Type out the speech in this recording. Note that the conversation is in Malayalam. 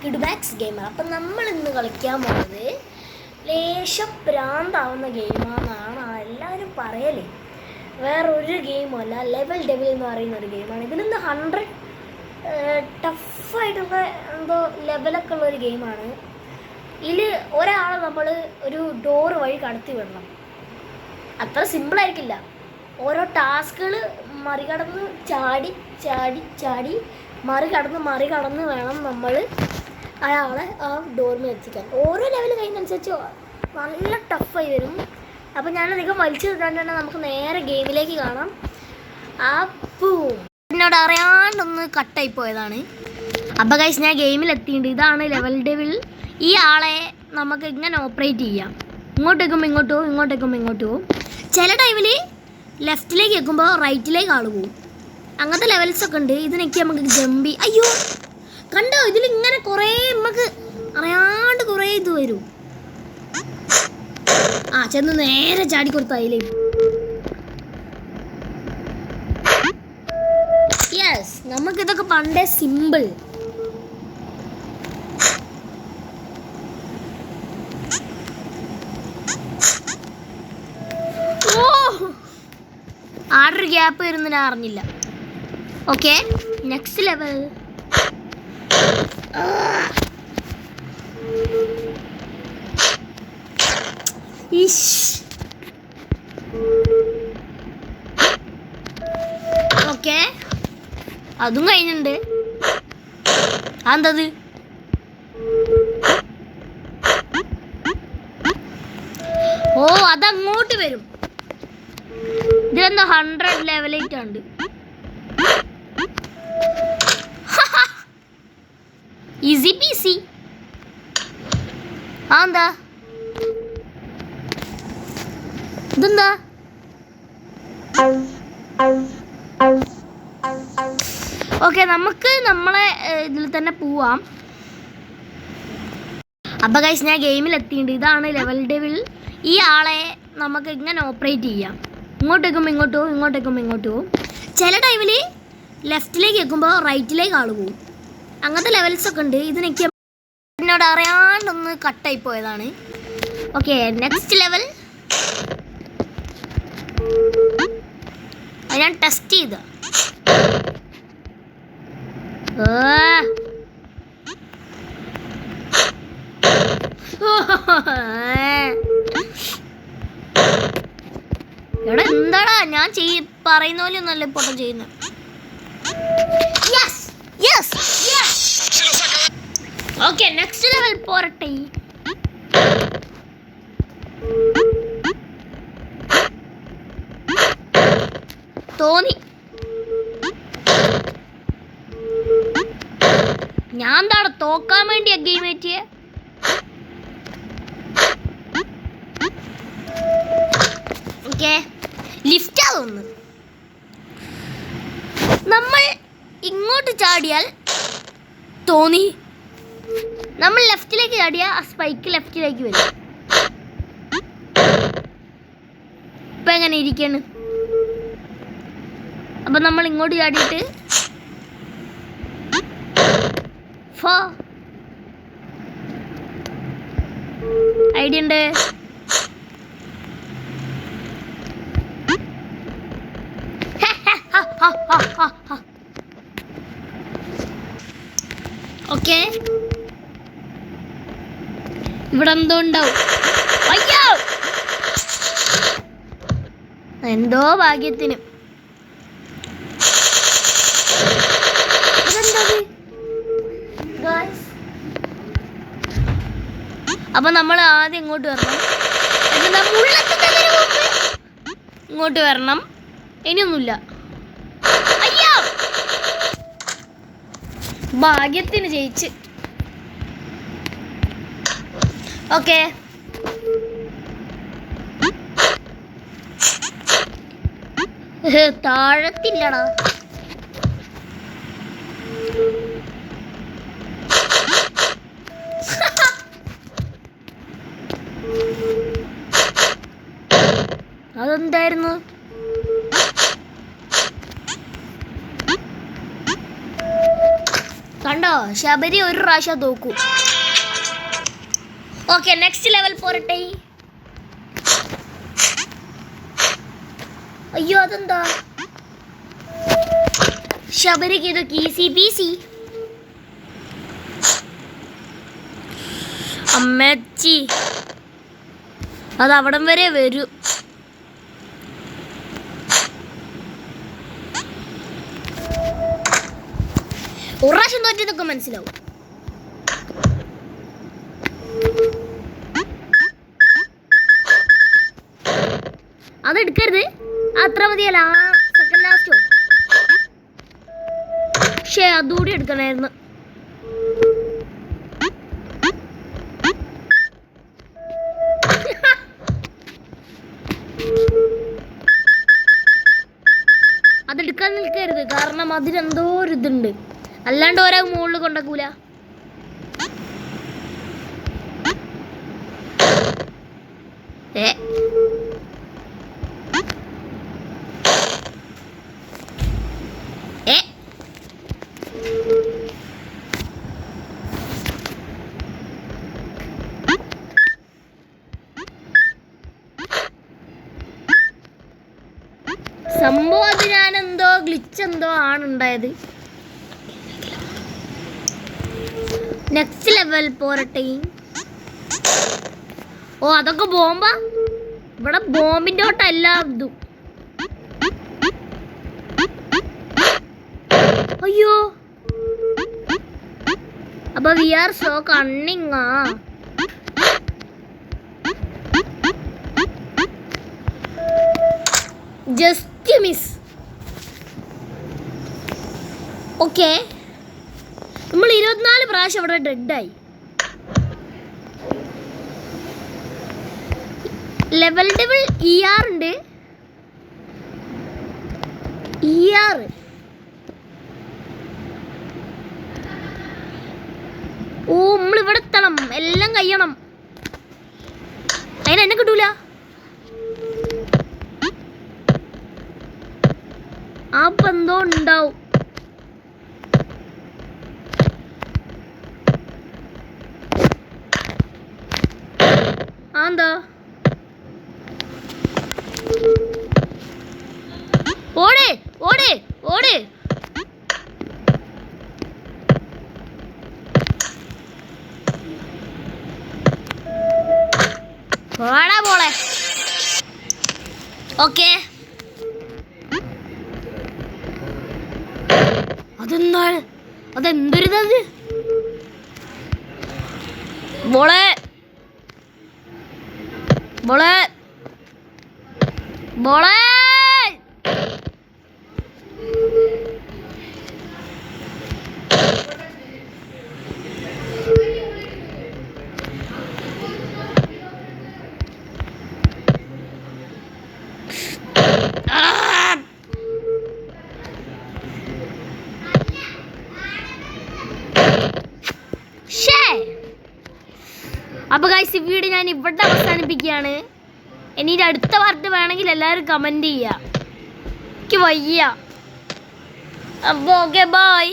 കിഡ്ബാക്സ് ഗെയിമാണ്. അപ്പം നമ്മൾ ഇന്ന് കളിക്കാൻ പോകുന്നത് ലേശം പ്രാന്താവുന്ന ഗെയിമാണെന്നാണ് എല്ലാവരും പറയല്. വേറൊരു ഗെയിമല്ല, ലെവൽ ഡെവിൽ എന്ന് പറയുന്ന ഒരു ഗെയിമാണ്. ഇതിൽ 100 ടഫായിട്ടുള്ള എന്തോ ലെവലൊക്കെ ഉള്ളൊരു ഗെയിമാണ്. ഇതിൽ ഒരാളെ നമ്മൾ ഒരു ഡോറ് വഴി കടത്തി വിടണം. അത്ര സിമ്പിളായിരിക്കില്ല. ഓരോ ടാസ്കുകൾ മറികടന്ന് ചാടി ചാടി ചാടി മറികടന്ന് വേണം നമ്മൾ അയാളെ ആ ഡോറിന് എത്തിക്കാൻ. ഓരോ ലെവൽ കഴിയുന്നതനുസരിച്ച് നല്ല ടഫായി വരും. അപ്പോൾ ഞാനധികം വലിച്ചു വിടാണ്ട് തന്നെ നമുക്ക് നേരെ ഗെയിമിലേക്ക് കാണാം. അപ്പോൾ എന്നോട് അറിയാണ്ടൊന്ന് കട്ടായി പോയതാണ്. അപ്പോൾ ഗൈസ് ഞാൻ ഗെയിമിലെത്തിയിട്ടുണ്ട്. ഇതാണ് ലെവൽ ഡെവിൽ. ഈ ആളെ നമുക്ക് ഇങ്ങനെ ഓപ്പറേറ്റ് ചെയ്യാം. ഇങ്ങോട്ടേക്കും ഇങ്ങോട്ട് പോകും, ഇങ്ങോട്ടേക്കും ഇങ്ങോട്ട് പോകും. ചില ടൈമിൽ ലെഫ്റ്റിലേക്ക് വെക്കുമ്പോൾ റൈറ്റിലേക്ക് ആൾ പോകും. അങ്ങനത്തെ ലെവൽസൊക്കെ ഉണ്ട്. ഇതിനൊക്കെ നമുക്ക് ജമ്പി. അയ്യോ കണ്ടോ, ഇതിലിങ്ങനെ കുറേ നമുക്ക് അറിയാണ്ട് കുറേ ഇത് വരും. ചെന്ന് നേരെ ചാടിക്കൊടുത്തായില്ലേ. യെസ്, നമുക്കിതൊക്കെ പണ്ടേ സിമ്പിൾ. ആർഡർ ഗ്യാപ്പ് വരുന്ന ഞാൻ അറിഞ്ഞില്ല. Okay, next level. ഓക്കെ, അതും കഴിഞ്ഞിട്ടുണ്ട്. അതെന്തത്? ഓ, അതങ്ങോട്ട് വരും. ഇതിലെന്താ 100 ലെവലായിട്ടുണ്ട്. Easy peasy. എന്താ ഇതെന്താ? ഓക്കെ, നമുക്ക് നമ്മളെ ഇതിൽ തന്നെ പോവാം. അപ്പോൾ ഗൈസ് ഞാൻ ഗെയിമിലെത്തിയിട്ടുണ്ട്. ഇതാണ് ലെവൽ ഡെവിൽ. ഈ ആളെ നമുക്ക് ഇങ്ങനെ ഓപ്പറേറ്റ് ചെയ്യാം. ഇങ്ങോട്ടേക്കും ഇങ്ങോട്ട് പോകും, ഇങ്ങോട്ടേക്കും ഇങ്ങോട്ട് പോകും. ചില ടൈമിൽ ലെഫ്റ്റിലേക്ക് വെക്കുമ്പോൾ റൈറ്റിലേക്ക് ആൾ പോകും. അങ്ങനത്തെ ലെവൽസൊക്കെ ഉണ്ട്. ഇതിനൊക്കെ എന്നോട് അറിയാണ്ടൊന്ന് കട്ടായി പോയതാണ്. Okay, next level. അത് ഞാൻ ടെസ്റ്റ് ചെയ്ത. എടാ എന്താടാ, ഞാൻ പറയുന്ന പോലെ ഒന്നല്ല ഇപ്പോൾ ചെയ്യുന്നത്. ഓക്കെ, നെക്സ്റ്റ് ലെവൽ പോരട്ടെ. തോന്നി ഞാൻ എന്താണ് തോക്കാൻ വേണ്ടിയാ ഗെയിം ഏറ്റിയെ. ഓക്കെ, ലിഫ്റ്റാ തോന്നുന്നു. നമ്മൾ ഇങ്ങോട്ട് ചാടിയാൽ തോന്നി, നമ്മൾ ലെഫ്റ്റിലേക്ക് ചാടിയാൽ ആ സ്പൈക്ക് ലെഫ്റ്റിലേക്ക് വരും. ഇപ്പം എങ്ങനെ ഇരിക്കാണ്? അപ്പം നമ്മൾ ഇങ്ങോട്ട് ചാടിയിട്ട് ഐഡിയ ഉണ്ട്. ഓക്കെ, ഇവിടെ എന്തോ ഉണ്ടാവും. അയ്യോ, എന്തോ ഭാഗ്യത്തിന്. അപ്പൊ നമ്മൾ ആദ്യം ഇങ്ങോട്ട് വരണം. ഇങ്ങോട്ട് വരണം. ഇനിയൊന്നുമില്ല. അയ്യോ, ഭാഗ്യത്തിന് ജയിച്ച്. ഓക്കെ, താഴത്തില്ലടാ. അതെന്തായിരുന്നു? കണ്ടോ, കേട്ടോ. ശബരി ഒരു പ്രാവശ്യം തോക്കൂ. ഓക്കെ, നെക്സ്റ്റ് ലെവൽ പോരട്ടെ. അയ്യോ അതെന്താ ശബരിക്ക് ഇതൊക്കെ ഈസി പീസി. അമ്മച്ചി അത് അവിടം വരെ വരൂ. ഒരു പ്രാവശ്യം തോറ്റതൊക്കെ മനസ്സിലാവും. അതെടുക്കരുത്, അത്ര മതിയല്ല. സെക്കൻഡ് ലാസ്റ്റോ, പക്ഷേ അതുകൂടി എടുക്കണമായിരുന്നു. അതെടുക്കാൻ നിൽക്കരുത്, കാരണം അതിലെന്തോ ഒരു ഇതുണ്ട്. അല്ലാണ്ട് ഓരോ മുകളിൽ കൊണ്ടക്കൂല. ഏ ഏ സംഭവം അത് ഞാനെന്തോ ഗ്ലിച്ചെന്തോ ആണുണ്ടായത്. നെക്സ്റ്റ് ലെവൽ പോരട്ടെ. ഓ അതൊക്കെ ബോംബാ. ഇവിടെ ബോംബിന്റെ ഓട്ടല്ല ഇതും. അയ്യോ അപ്പൊ വി ആർ സോ കണ്ണിങ്ങാ. Just miss. ഓക്കെ, നമ്മൾ 24 പ്രാവശ്യം അവിടെ ഡെഡായി. ലെവൽ ER ഉണ്ട്. ER ഓ നമ്മളിവിടെ എത്തണം, എല്ലാം കഴിയണം. അതിനെന്നെ കിട്ടൂല. ആ എന്തോ ഉണ്ടാവും. എന്താ ഓടേ ഓടേ ഓടേ. ഓടാ പോളെ. ഓക്കെ, അതെന്താണ്? അതെന്തൊരിതത് മോളെ മോളെ മോളെ. അപ്പോൾ ഗൈസ്, ഈ വീഡിയോ ഞാൻ ഇവിടെ അവസാനിപ്പിക്കുകയാണ്. ഇനി അടുത്ത പാർട്ട് വേണമെങ്കിൽ എല്ലാവരും കമൻറ്റ് ചെയ്യുക. എനിക്ക് വയ്യ. അപ്പോൾ ഓക്കെ, ബൈ.